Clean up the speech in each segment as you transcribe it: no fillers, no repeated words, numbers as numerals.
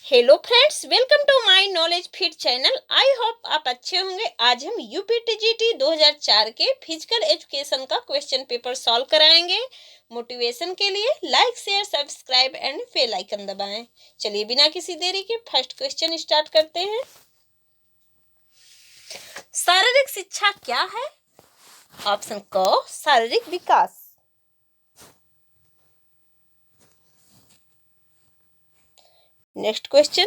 Hello friends, welcome to my knowledge fit channel. I hope आप अच्छे होंगे। आज हम यूपीटीजीटी 2004 के फिजिकल एजुकेशन का क्वेश्चन पेपर सॉल्व कराएंगे। मोटिवेशन के लिए like share subscribe and bell icon दबाएं। चलिए बिना किसी देरी के फर्स्ट क्वेश्चन स्टार्ट करते हैं। शारीरिक शिक्षा क्या है? ऑप्शन क शारीरिक विकास। नेक्स्ट क्वेश्चन,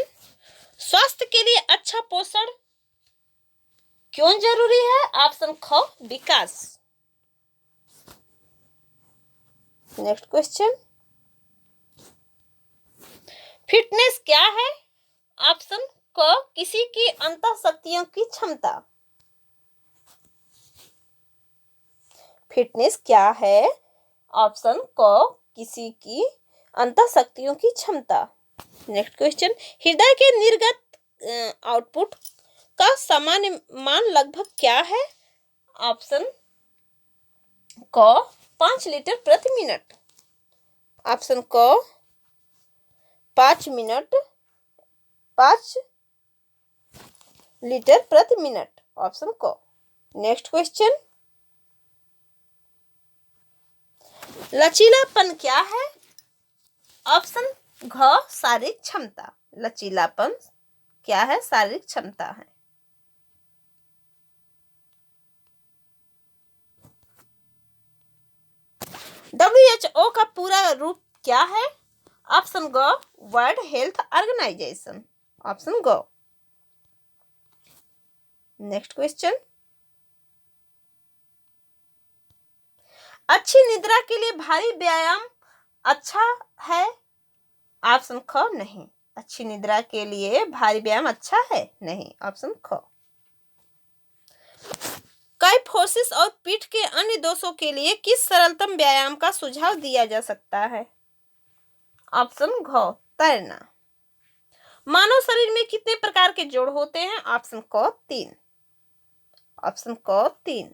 स्वास्थ्य के लिए अच्छा पोषण क्यों जरूरी है? ऑप्शन ख विकास। नेक्स्ट क्वेश्चन, फिटनेस क्या है? ऑप्शन क किसी की अंतःशक्तियों की क्षमता। फिटनेस क्या है? ऑप्शन क किसी की अंतःशक्तियों की क्षमता। नेक्स्ट क्वेश्चन, हृदय के निर्गत आउटपुट का सामान्य मान लगभग क्या है? ऑप्शन क 5 लीटर प्रति मिनट। ऑप्शन क 5 लीटर प्रति मिनट। ऑप्शन क। नेक्स्ट क्वेश्चन, लचीलापन क्या है? ऑप्शन घ शारीरिक क्षमता। लचीलापन क्या है? शारीरिक क्षमता है। WHO का पूरा रूप क्या है? ऑप्शन ग वर्ल्ड हेल्थ ऑर्गेनाइजेशन। ऑप्शन ग। नेक्स्ट क्वेश्चन, अच्छी निद्रा के लिए भारी व्यायाम अच्छा है? ऑप्शन ख नहीं। अच्छी निद्रा के लिए भारी व्यायाम अच्छा है? नहीं। ऑप्शन ख। काइफोसिस और पीठ के अन्य दोषों के लिए किस सरलतम व्यायाम का सुझाव दिया जा सकता है? ऑप्शन घ तैरना। मानव शरीर में कितने प्रकार के जोड़ होते हैं? ऑप्शन क 3। ऑप्शन क 3।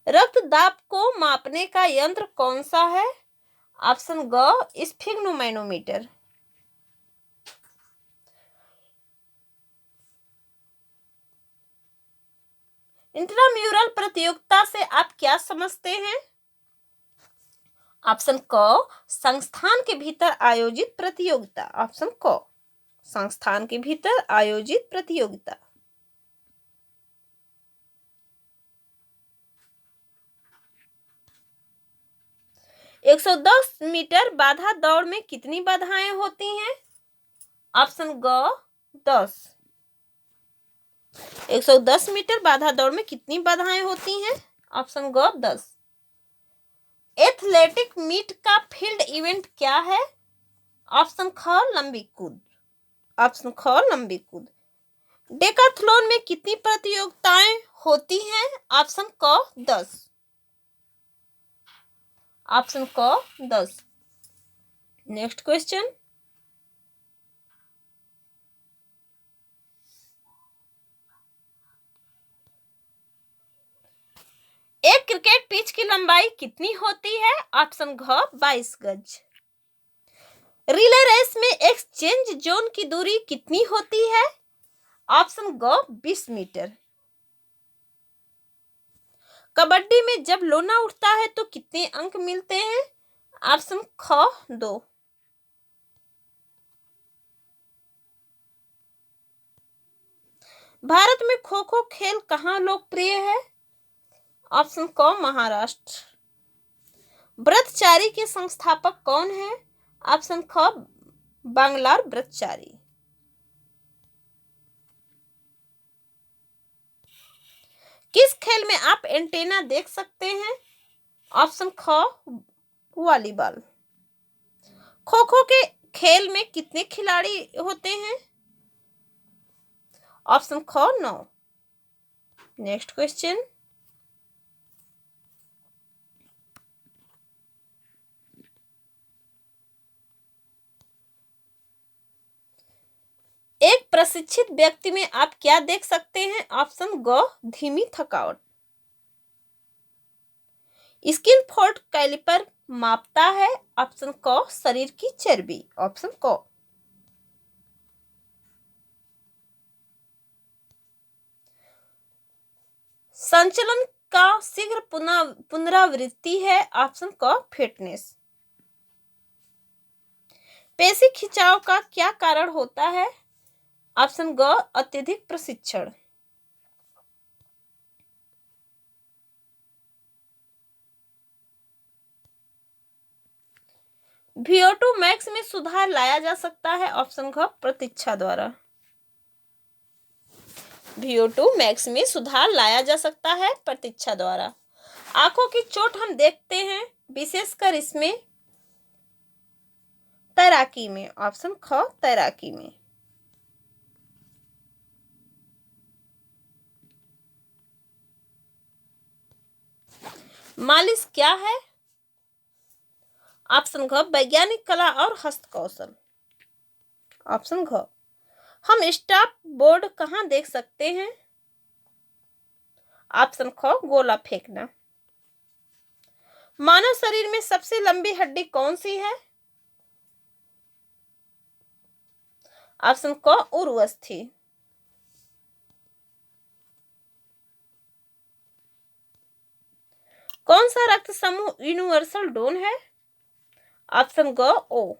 रक्तदाब को मापने का यंत्र कौन सा है? ऑप्शन ग स्फिग्नोमैनोमीटर। इंट्राम्यूरल प्रतियोगिता से आप क्या समझते हैं? ऑप्शन क संस्थान के भीतर आयोजित प्रतियोगिता। ऑप्शन क संस्थान के भीतर आयोजित प्रतियोगिता। एक 110 मीटर बाधा दौड़ में कितनी बाधाएं होती हैं? ऑप्शन ग 10। 110 मीटर बाधा दौड़ में कितनी बाधाएं होती हैं? ऑप्शन ग 10। एथलेटिक मीट का फील्ड इवेंट क्या है? ऑप्शन ख लंबी कूद। ऑप्शन ख लंबी कूद। डेकाथलॉन में कितनी प्रतियोगिताएं होती हैं? ऑप्शन क 10। ऑप्शन क 10। नेक्स्ट क्वेश्चन, एक क्रिकेट पिच की लंबाई कितनी होती है? ऑप्शन घ 22 गज। रिले रेस में एक्सचेंज जोन की दूरी कितनी होती है? ऑप्शन ग 20 मीटर। कबड्डी में जब लोना उठता है तो कितने अंक मिलते हैं? ऑप्शन ख 2। भारत में खो खो खेल कहाँ लोकप्रिय है? ऑप्शन क महाराष्ट्र। ब्रतचारी के संस्थापक कौन है? ऑप्शन ख बांग्लार ब्रतचारी। किस खेल में आप एंटेना देख सकते हैं? ऑप्शन ख वॉलीबॉल। खो खो के खेल में कितने खिलाड़ी होते हैं? ऑप्शन ख 9। नेक्स्ट क्वेश्चन, एक प्रशिक्षित व्यक्ति में आप क्या देख सकते हैं? ऑप्शन ग धीमी थकावट। स्किन फोल्ड कैलिपर मापता है? ऑप्शन क शरीर की चर्बी। ऑप्शन क। संचलन का शीघ्र पुनरावृत्ति है? ऑप्शन क फिटनेस। पेशी खिंचाव का क्या कारण होता है? ऑप्शन ग अत्यधिक प्रशिक्षण। VO2 मैक्स में सुधार लाया जा सकता है? ऑप्शन घ प्रतीक्षा द्वारा। VO2 मैक्स में सुधार लाया जा सकता है प्रतीक्षा द्वारा। आंखों की चोट हम देखते हैं विशेषकर इसमें तैराकी में। ऑप्शन ख तैराकी में। मालिश क्या है? ऑप्शन घ वैज्ञानिक कला और हस्तकौशल। ऑप्शन घ। हम स्टॉप बोर्ड कहाँ देख सकते हैं? ऑप्शन ख गोला फेंकना। मानव शरीर में सबसे लंबी हड्डी कौन सी है? ऑप्शन क उर्वस्थि। कौन सा रक्त समूह यूनिवर्सल डोन है? ऑप्शन ग ओ।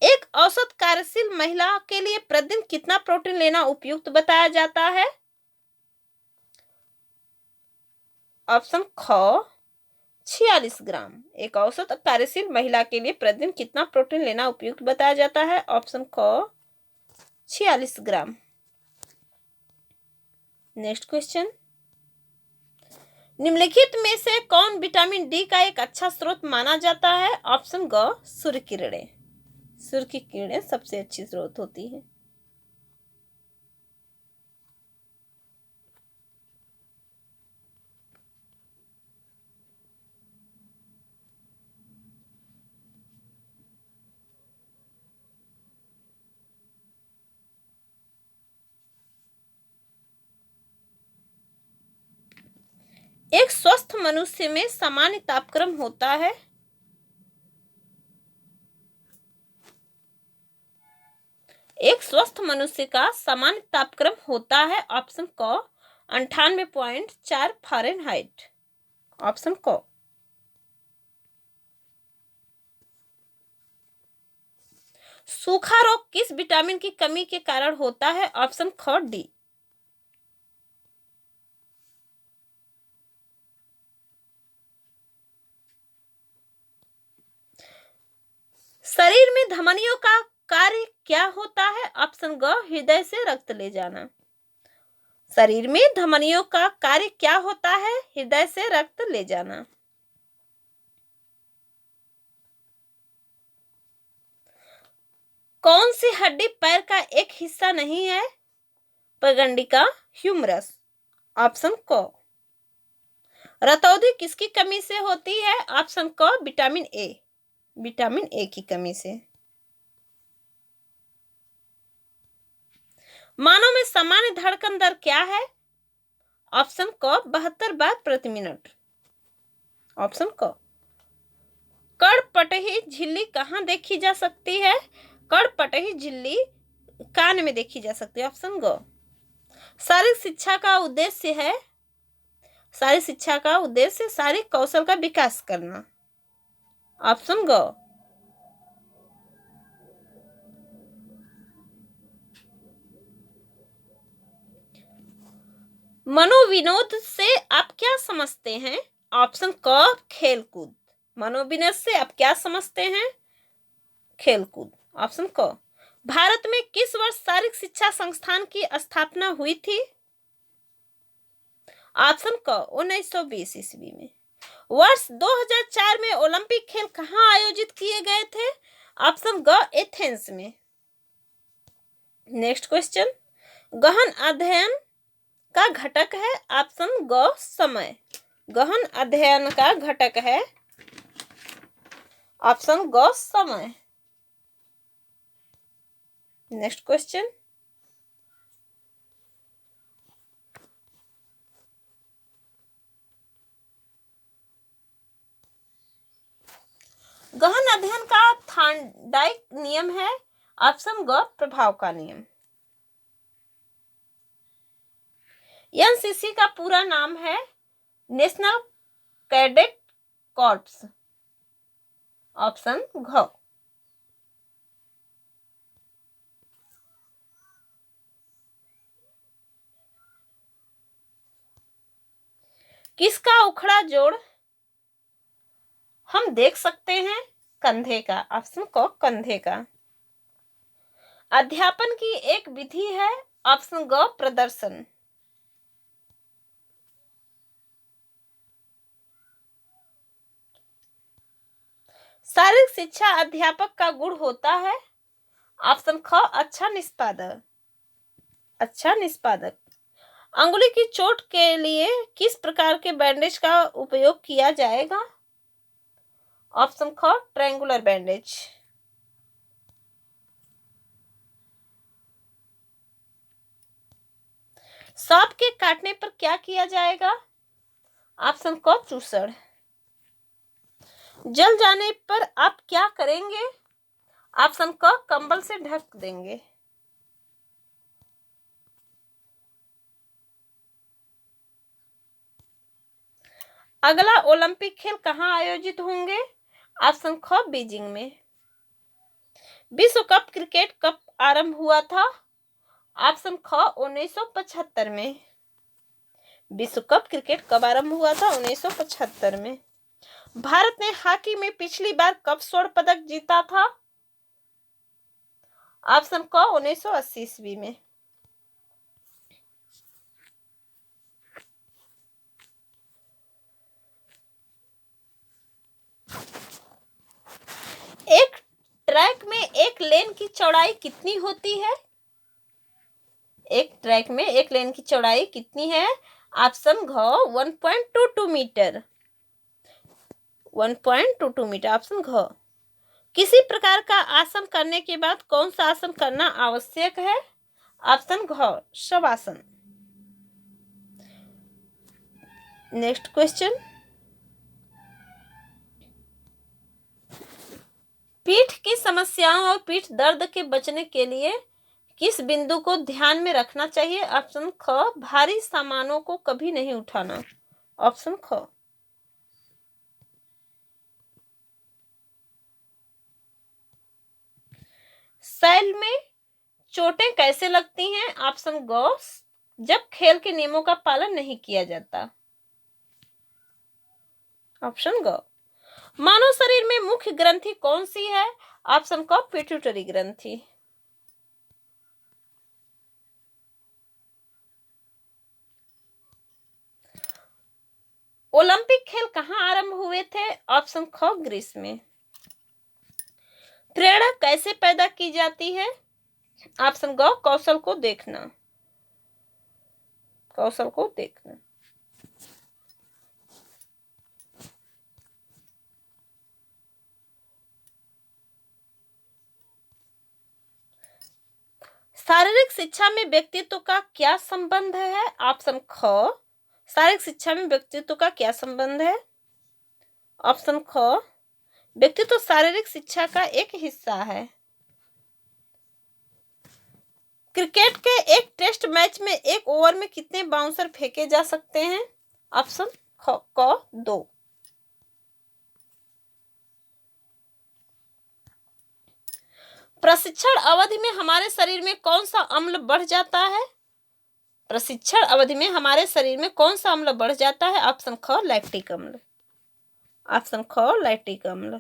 एक औसत कार्यशील महिला के लिए प्रतिदिन कितना प्रोटीन लेना उपयुक्त बताया जाता है? ऑप्शन ख 46 ग्राम। एक औसत कार्यशील महिला के लिए प्रतिदिन कितना प्रोटीन लेना उपयुक्त बताया जाता है? ऑप्शन ख 46 ग्राम। नेक्स्ट क्वेश्चन, निम्नलिखित में से कौन विटामिन डी का एक अच्छा स्रोत माना जाता है? ऑप्शन ग सूर्य किरणें। सूर्य की किरणें सबसे अच्छी स्रोत होती है। एक स्वस्थ मनुष्य में सामान्य तापक्रम होता है? एक स्वस्थ मनुष्य का सामान्य तापक्रम होता है? ऑप्शन क 98.4 फ़ारेनहाइट। ऑप्शन क। सूखा रोग किस विटामिन की कमी के कारण होता है? ऑप्शन ख डी। शरीर में धमनियों का कार्य क्या होता है? ऑप्शन ग हृदय से रक्त ले जाना। शरीर में धमनियों का कार्य क्या होता है? हृदय से रक्त ले जाना। कौन सी हड्डी पैर का एक हिस्सा नहीं है? पगंडिका ह्यूमरस। ऑप्शन क। रतौंधी किसकी कमी से होती है? ऑप्शन क विटामिन ए। विटामिन ए की कमी से। मानव में सामान्य धड़कन दर क्या है? ऑप्शन क 72 बार प्रति मिनट। ऑप्शन क। कड़पटही झिल्ली कहाँ देखी जा सकती है? कड़पटही झिल्ली कान में देखी जा सकती है। ऑप्शन ग। शारीरिक शिक्षा का उद्देश्य है? शारीरिक शिक्षा का उद्देश्य शारीरिक कौशल का विकास करना। ऑप्शन ग। मनोविनोद से आप क्या समझते हैं? ऑप्शन क खेलकूद। मनोविनोद से आप क्या समझते हैं? खेलकूद। ऑप्शन क। भारत में किस वर्ष शारीरिक शिक्षा संस्थान की स्थापना हुई थी? ऑप्शन क 1920 ईस्वी में। वर्ष 2004 में ओलंपिक खेल कहाँ आयोजित किए गए थे? ऑप्शन ग एथेंस में। नेक्स्ट क्वेश्चन, गहन अध्ययन का घटक है? ऑप्शन ग समय। गहन अध्ययन का घटक है? ऑप्शन ग समय। नेक्स्ट क्वेश्चन, गहन अध्ययन का थार्डाइक नियम है। ऑप्शन ग प्रभाव का नियम। एनसीसी का पूरा नाम है नेशनल कैडेट कॉर्प्स। ऑप्शन घ। किसका उखड़ा जोड़ हम देख सकते हैं? कंधे का। ऑप्शन क कंधे का। अध्यापन की एक विधि है। ऑप्शन ग प्रदर्शन। शारीरिक शिक्षा अध्यापक का गुण होता है। ऑप्शन ख अच्छा निष्पादक। अच्छा निष्पादक। अंगुली की चोट के लिए किस प्रकार के बैंडेज का उपयोग किया जाएगा? ऑप्शन ख ट्रायंगुलर बैंडेज। सांप के काटने पर क्या किया जाएगा? ऑप्शन क चूसड़। जल जाने पर आप क्या करेंगे? ऑप्शन क कंबल से ढक देंगे। अगला ओलंपिक खेल कहाँ आयोजित होंगे? ऑप्शन ख बीजिंग में। विश्व कप क्रिकेट कब आरंभ हुआ था? ऑप्शन ख 1975 में। विश्व कप क्रिकेट कब आरंभ हुआ था? 1975 में। भारत ने हॉकी में पिछली बार कब स्वर्ण पदक जीता था? ऑप्शन क 1980 ईस्वी में। एक ट्रैक में एक लेन की चौड़ाई कितनी होती है? एक ट्रैक में एक लेन की चौड़ाई कितनी है? ऑप्शन घ 1.22 मीटर। 1.22 मीटर। ऑप्शन घ। किसी प्रकार का आसन करने के बाद कौन सा आसन करना आवश्यक है? ऑप्शन घ शवासन। Next question. पीठ की समस्याओं और पीठ दर्द के बचने के लिए किस बिंदु को ध्यान में रखना चाहिए? ऑप्शन ख भारी सामानों को कभी नहीं उठाना। ऑप्शन ख। सैल में चोटें कैसे लगती हैं? ऑप्शन ग जब खेल के नियमों का पालन नहीं किया जाता। ऑप्शन ग। मानव शरीर में मुख्य ग्रंथि कौन सी है? ऑप्शन क पिट्यूटरी ग्रंथि। ओलंपिक खेल कहाँ आरंभ हुए थे? ऑप्शन ख ग्रीस में। प्रेरणा कैसे पैदा की जाती है? ऑप्शन ग कौशल को देखना। कौशल को देखना। शारीरिक शिक्षा में व्यक्तित्व का क्या संबंध है? ऑप्शन ख शारीरिक शिक्षा में व्यक्तित्व का क्या संबंध है? ऑप्शन ख व्यक्तित्व शारीरिक शिक्षा का एक हिस्सा है। क्रिकेट के एक टेस्ट मैच में एक ओवर में कितने बाउंसर फेंके जा सकते हैं? ऑप्शन क 2। प्रशिक्षण अवधि में हमारे शरीर में कौन सा अम्ल बढ़ जाता है? प्रशिक्षण अवधि में हमारे शरीर में कौन सा अम्ल बढ़ जाता है? ऑप्शन ख लैक्टिक अम्ल। ऑप्शन ख लैक्टिक अम्ल।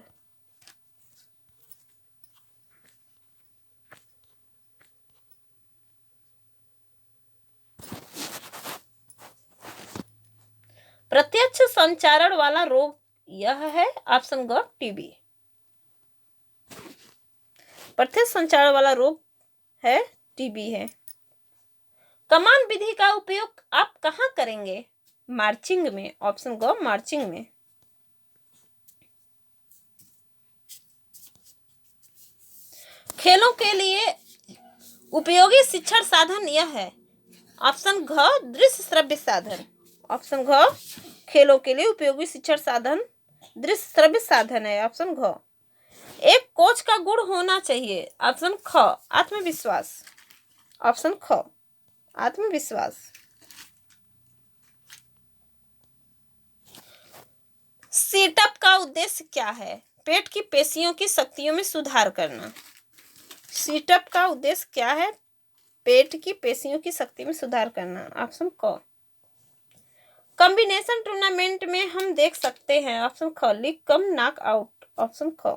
प्रत्यक्ष संचारण वाला रोग यह है। ऑप्शन ग टीबी। प्रत्यक्ष संचारण वाला रोग है टीबी है। कमान विधि का उपयोग आप कहाँ करेंगे? मार्चिंग में। ऑप्शन ग मार्चिंग में। खेलों के लिए उपयोगी शिक्षण साधन यह है। ऑप्शन घ दृश्य श्रव्य साधन। ऑप्शन घ खेलों के लिए उपयोगी शिक्षण साधन दृश्य श्रव्य साधन है। ऑप्शन घ। एक कोच का गुण होना चाहिए। ऑप्शन ख आत्मविश्वास। ऑप्शन ख आत्मविश्वास। सीटअप का उद्देश्य क्या है? पेट की पेशियों की शक्तियों में सुधार करना। सीटअप का उद्देश्य क्या है? पेट की पेशियों की शक्ति में सुधार करना। ऑप्शन क कॉम्बिनेशन टूर्नामेंट में हम देख सकते हैं। ऑप्शन ख league cum knock out. Option ख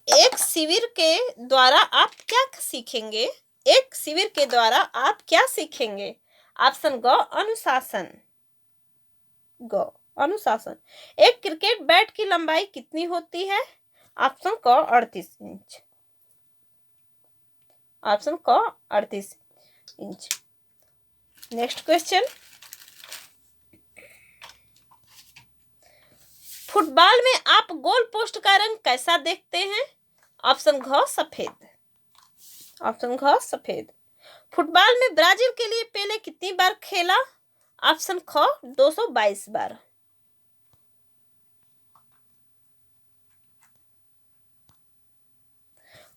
एक शिविर के द्वारा आप क्या सीखेंगे? एक शिविर के द्वारा आप क्या सीखेंगे? ऑप्शन ग अनुशासन। ग अनुशासन। एक क्रिकेट बैट की लंबाई कितनी होती है? ऑप्शन क 38 इंच। ऑप्शन क 38 इंच। नेक्स्ट क्वेश्चन, फुटबॉल में आप गोल पोस्ट का रंग कैसा देखते हैं? ऑप्शन घ सफेद। ऑप्शन घ सफेद। फुटबॉल में ब्राजील के लिए पेले कितनी बार खेला? ऑप्शन ख 222 बार।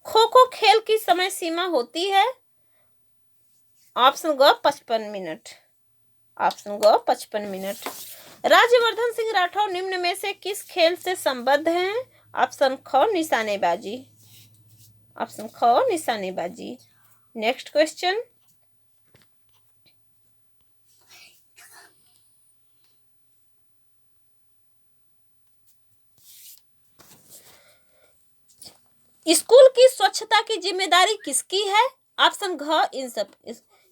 खो खो खेल की समय सीमा होती है? ऑप्शन ग 55 मिनट। ऑप्शन ग 55 मिनट। राज्यवर्धन सिंह राठौर निम्न में से किस खेल से संबद्ध हैं? ऑप्शन ख निशानेबाजी। ऑप्शन ख निशानेबाजी। नेक्स्ट क्वेश्चन, स्कूल की स्वच्छता की जिम्मेदारी किसकी है? ऑप्शन घ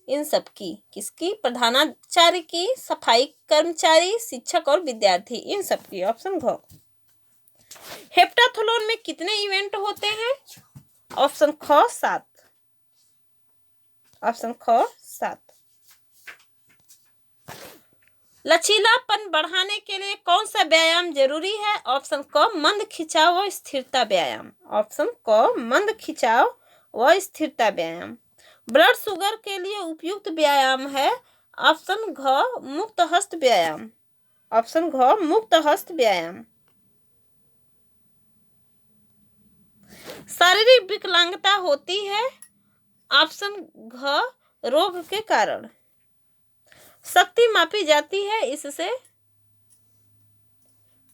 इन सब की। किसकी? प्रधानाचार्य की, सफाई कर्मचारी, शिक्षक और विद्यार्थी, इन सब की। ऑप्शन घ। हेप्टाथलॉन में कितने इवेंट होते हैं? ऑप्शन ख 7। ऑप्शन ख 7। लचीलापन बढ़ाने के लिए कौन सा व्यायाम जरूरी है? ऑप्शन क मंद खिंचाव व स्थिरता व्यायाम। ऑप्शन क मंद खिंचाव व स्थिरता व्यायाम। ब्लड शुगर के लिए उपयुक्त व्यायाम है? ऑप्शन घ मुक्त हस्त व्यायाम। ऑप्शन घ मुक्त हस्त व्यायाम। शारीरिक विकलांगता होती है? ऑप्शन घ रोग के कारण। शक्ति मापी जाती है इससे?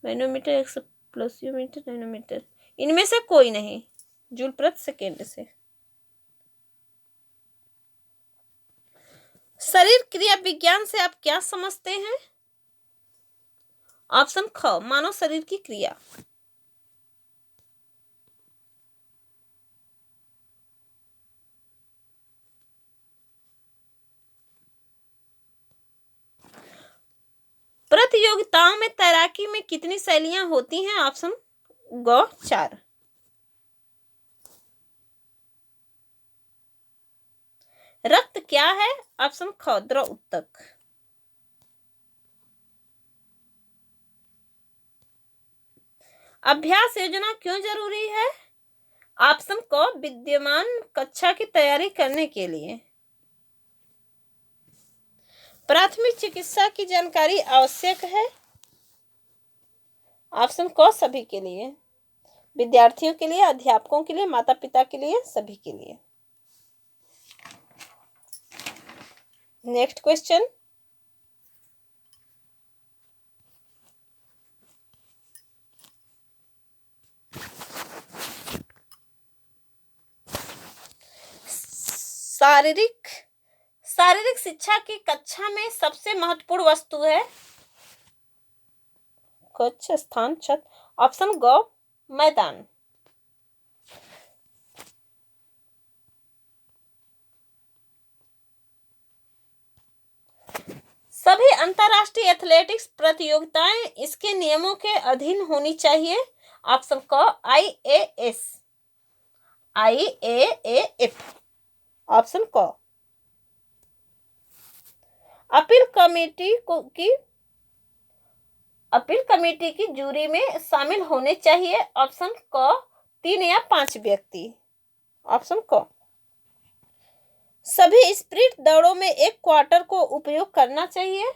मैनोमीटर, 100 प्लसियोमीटर, नैनोमीटर, इनमें से कोई नहीं। जूल प्रति सेकेंड से। शरीर क्रिया विज्ञान से आप क्या समझते हैं? ऑप्शन ख मानव शरीर की क्रिया। प्रतियोगिताओं में तैराकी में कितनी शैलियां होती हैं? ऑप्शन ग 4। रक्त क्या है? ऑप्शन ख द्रव ऊतक। अभ्यास योजना क्यों जरूरी है? ऑप्शन क विद्यमान कक्षा की तैयारी करने के लिए। प्राथमिक चिकित्सा की जानकारी आवश्यक है? ऑप्शन क सभी के लिए। विद्यार्थियों के लिए, अध्यापकों के लिए, माता पिता के लिए, सभी के लिए। नेक्स्ट क्वेश्चन, शारीरिक शिक्षा की कक्षा में सबसे महत्वपूर्ण वस्तु है? कक्ष, स्थान, छत। ऑप्शन ग मैदान। सभी अंतरराष्ट्रीय एथलेटिक्स प्रतियोगिताएं इसके नियमों के अधीन होनी चाहिए? ऑप्शन क IAS, IAAF। ऑप्शन क अपील कमेटी की जूरी में शामिल होने चाहिए? ऑप्शन क 3 या 5 व्यक्ति। ऑप्शन क सभी स्प्रिंट दौड़ों में एक क्वार्टर को उपयोग करना चाहिए?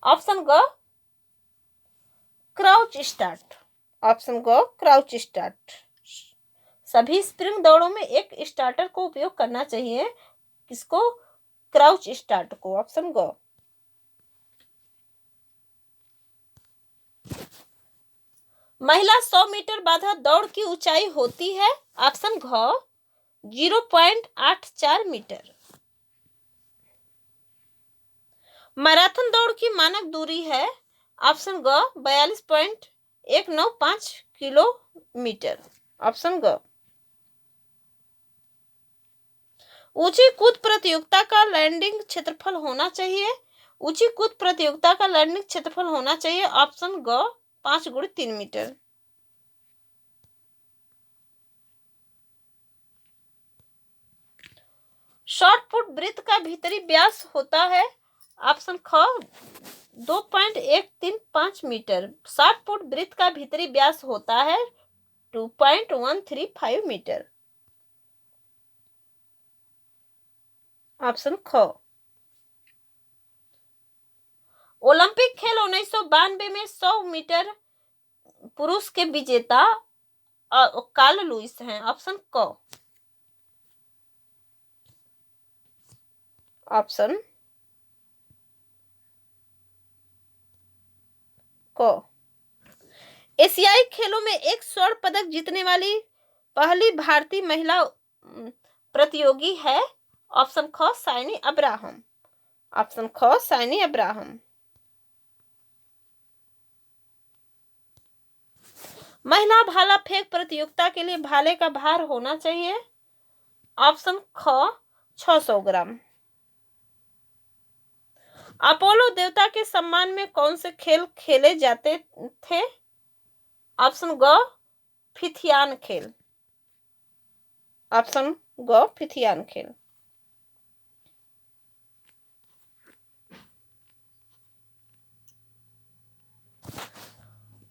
ऑप्शन ग क्राउच स्टार्ट। ऑप्शन ग क्राउच स्टार्ट। सभी स्प्रिंग दौड़ों में एक स्टार्टर को उपयोग करना चाहिए। किसको? क्राउच स्टार्ट को। ऑप्शन ग। महिला 100 मीटर बाधा दौड़ की ऊंचाई होती है। ऑप्शन घ 0.84 मीटर। मैराथन दौड़ की मानक दूरी है। ऑप्शन ग 42.195 किलोमीटर। ऑप्शन ग। ऊंची कूद प्रतियोगिता का लैंडिंग क्षेत्रफल होना चाहिए। ऊंची कूद प्रतियोगिता का लैंडिंग क्षेत्रफल होना चाहिए। ऑप्शन ग 5x3 मीटर। शॉर्ट पुट वृत्त का भीतरी व्यास होता है। ऑप्शन ख 2.135 मीटर। शॉर्ट पुट वृत्त का भीतरी व्यास होता है 2.135 मीटर। ऑप्शन ख। ओलंपिक खेल 1992 में 100 मीटर पुरुष के विजेता कार्ल लुईस हैं। ऑप्शन क। ऑप्शन क। एशियाई खेलों में एक स्वर्ण पदक जीतने वाली पहली भारतीय महिला प्रतियोगी है। ऑप्शन ख साइनी अब्राहम। ऑप्शन ख साइनी अब्राहम। महिला भाला फेंक प्रतियोगिता के लिए भाले का भार होना चाहिए। ऑप्शन ख 600 ग्राम। अपोलो देवता के सम्मान में कौन से खेल खेले जाते थे? ऑप्शन ग फिथियान खेल। ऑप्शन ग फिथियान खेल।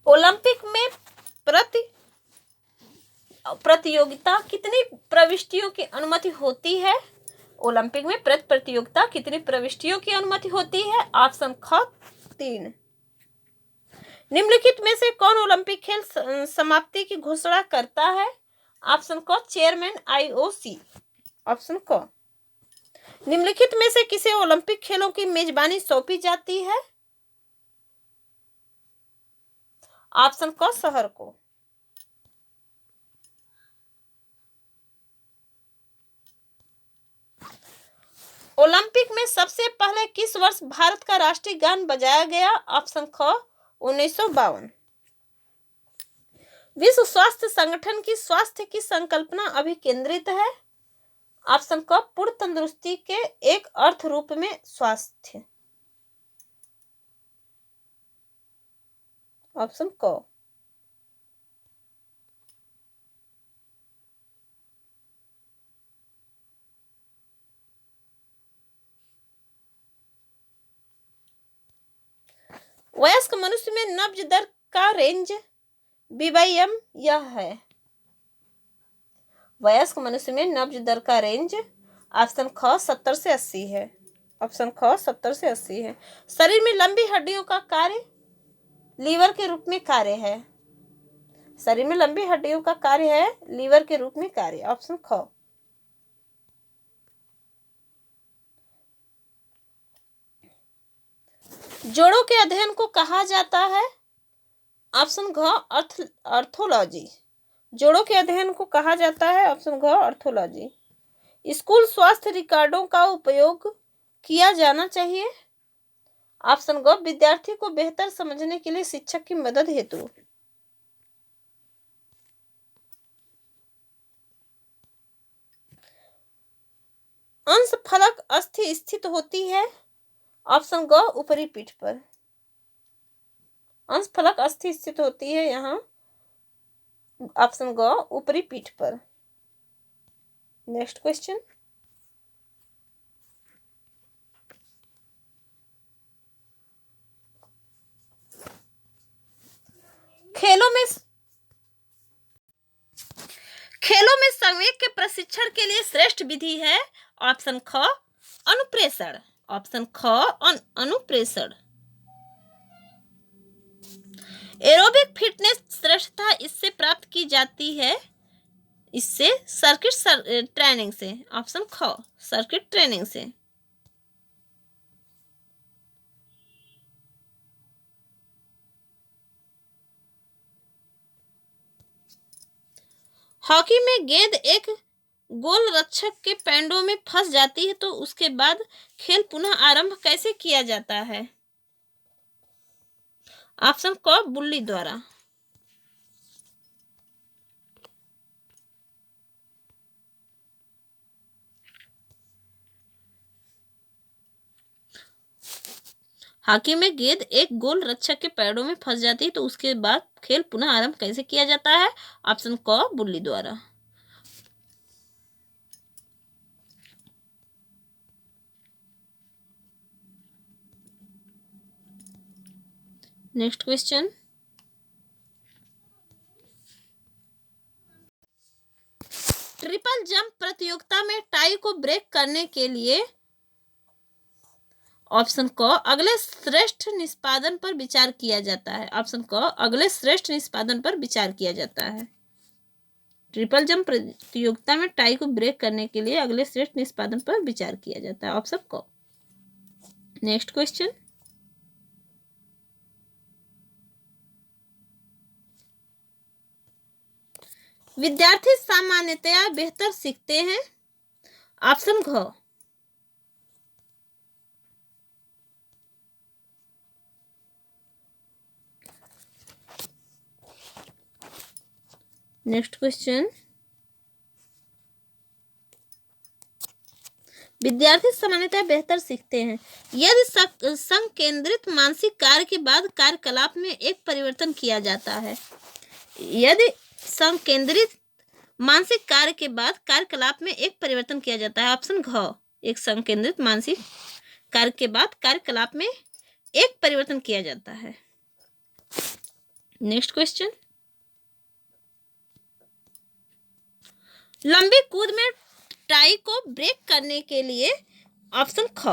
ओलंपिक में प्रतियोगिता कितनी प्रविष्टियों की अनुमति होती है? ओलंपिक में प्रतियोगिता कितनी प्रविष्टियों की अनुमति होती है? ऑप्शन ख 3। निम्नलिखित में से कौन ओलंपिक खेल समाप्ति की घोषणा करता है? ऑप्शन क चेयरमैन IOC। ऑप्शन क। निम्नलिखित में से किसे ओलंपिक खेलों की मेजबानी सौंपी जाती है? ऑप्शन क शहर को। ओलंपिक में सबसे पहले किस वर्ष भारत का राष्ट्रीय गान बजाया गया? ऑप्शन ख 1952। विश्व स्वास्थ्य संगठन की स्वास्थ्य की संकल्पना अभिकेंद्रित है। ऑप्शन क पूर्ण तंदुरुस्ती के एक अर्थ रूप में स्वास्थ्य। ऑप्शन क। वयस्क मनुष्य में नब्ज दर का रेंज BYM यह है। वयस्क मनुष्य में नब्ज दर का रेंज ऑप्शन ख 70 से 80 है। ऑप्शन ख 70 से 80 है। शरीर में लंबी हड्डियों का कार्य लीवर के रूप में कार्य है। शरीर में लंबी हड्डियों का कार्य है लीवर के रूप में कार्य। ऑप्शन ख। जोड़ों के अध्ययन को कहा जाता है? ऑप्शन घ अर्थोलॉजी। जोड़ों के अध्ययन को कहा जाता है। ऑप्शन घ अर्थोलॉजी। स्कूल स्वास्थ्य रिकॉर्डों का उपयोग किया जाना चाहिए। ऑप्शन ग विद्यार्थी को बेहतर समझने के लिए शिक्षक की मदद हेतु। अंश फलक अस्थि स्थित होती है। ऑप्शन ग ऊपरी पीठ पर। अंश फलक अस्थि स्थित होती है यहाँ। ऑप्शन ग ऊपरी पीठ पर। Next question. खेलों में संवेग के प्रशिक्षण के लिए श्रेष्ठ विधि है। ऑप्शन ख अनुप्रेषण। ऑप्शन ख अनुप्रेषण। एरोबिक फिटनेस श्रेष्ठता इससे प्राप्त की जाती है, इससे सर्किट ट्रेनिंग से। ऑप्शन ख सर्किट ट्रेनिंग से। हॉकी में गेंद एक गोल रक्षक के पैडों में फंस जाती है तो उसके बाद खेल पुनः आरंभ कैसे किया जाता है? ऑप्शन क बुल्ली द्वारा। हॉकी में गेंद एक गोल रक्षक के पैरों में फंस जाती है तो उसके बाद खेल पुनः आरंभ कैसे किया जाता है? ऑप्शन क बुल्ली द्वारा। नेक्स्ट क्वेश्चन, ट्रिपल जंप प्रतियोगिता में टाई को ब्रेक करने के लिए ऑप्शन क अगले श्रेष्ठ निष्पादन पर विचार किया जाता है। ऑप्शन क अगले श्रेष्ठ निष्पादन पर विचार किया जाता है। ट्रिपल जंप प्रतियोगिता में टाई को ब्रेक करने के लिए अगले श्रेष्ठ निष्पादन पर विचार किया जाता है। ऑप्शन क। नेक्स्ट क्वेश्चन, विद्यार्थी सामान्यतया बेहतर सीखते हैं। ऑप्शन घ। नेक्स्ट क्वेश्चन, विद्यार्थी सामान्यतः बेहतर सीखते हैं यदि संकेंद्रित मानसिक कार्य के बाद कार्यकलाप में एक परिवर्तन किया जाता है। यदि संकेंद्रित मानसिक कार्य के बाद कार्यकलाप में एक परिवर्तन किया जाता है। ऑप्शन घ एक संकेंद्रित मानसिक कार्य के बाद कार्यकलाप में एक परिवर्तन किया जाता है। नेक्स्ट क्वेश्चन, लंबी कूद में टाई को ब्रेक करने के लिए ऑप्शन ख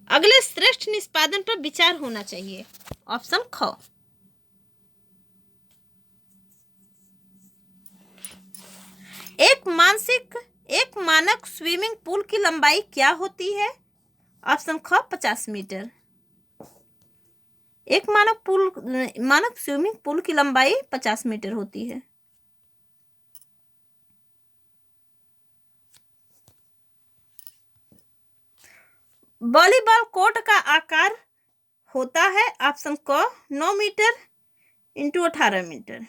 अगले श्रेष्ठ निष्पादन पर विचार होना चाहिए। ऑप्शन ख। एक मानक स्विमिंग पूल की लंबाई क्या होती है? ऑप्शन ख 50 मीटर। एक मानक स्विमिंग पूल की लंबाई 50 मीटर होती है। वॉलीबॉल कोर्ट का आकार होता है। ऑप्शन क 9 मीटर इंटू 18 मीटर।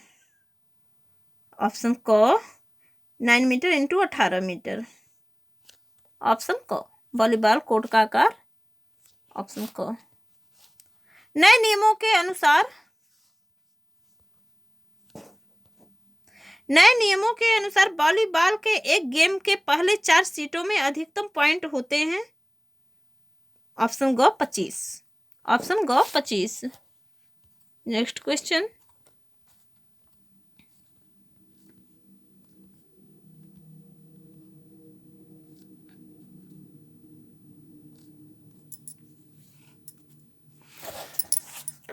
ऑप्शन क 9 मीटर इंटू 18 मीटर। ऑप्शन क वॉलीबॉल कोर्ट का आकार। ऑप्शन क। नए नियमों के अनुसार वॉलीबॉल के एक गेम के पहले 4 सीटों में अधिकतम पॉइंट होते हैं। ऑप्शन ग 25। ऑप्शन ग 25। नेक्स्ट क्वेश्चन,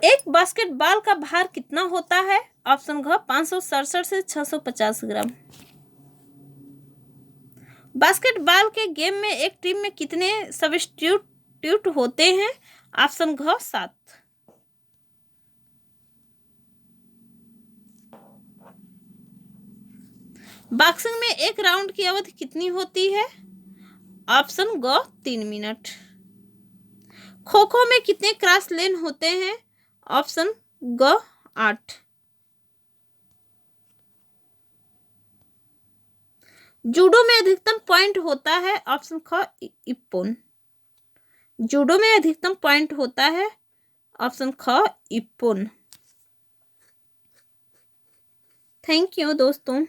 एक बास्केटबॉल का भार कितना होता है? ऑप्शन घ 567 से 650 ग्राम। बास्केटबॉल के गेम में एक टीम में कितने सब्स्टिट्यूट होते हैं? ऑप्शन घ 7। बॉक्सिंग में एक राउंड की अवधि कितनी होती है? ऑप्शन ग 3 मिनट। खो खो में कितने क्रॉस लेन होते हैं? ऑप्शन ग 8। जूडो में अधिकतम पॉइंट होता है। ऑप्शन ख इप्पोन। जूडो में अधिकतम पॉइंट होता है। ऑप्शन ख इप्पोन। थैंक यू दोस्तों।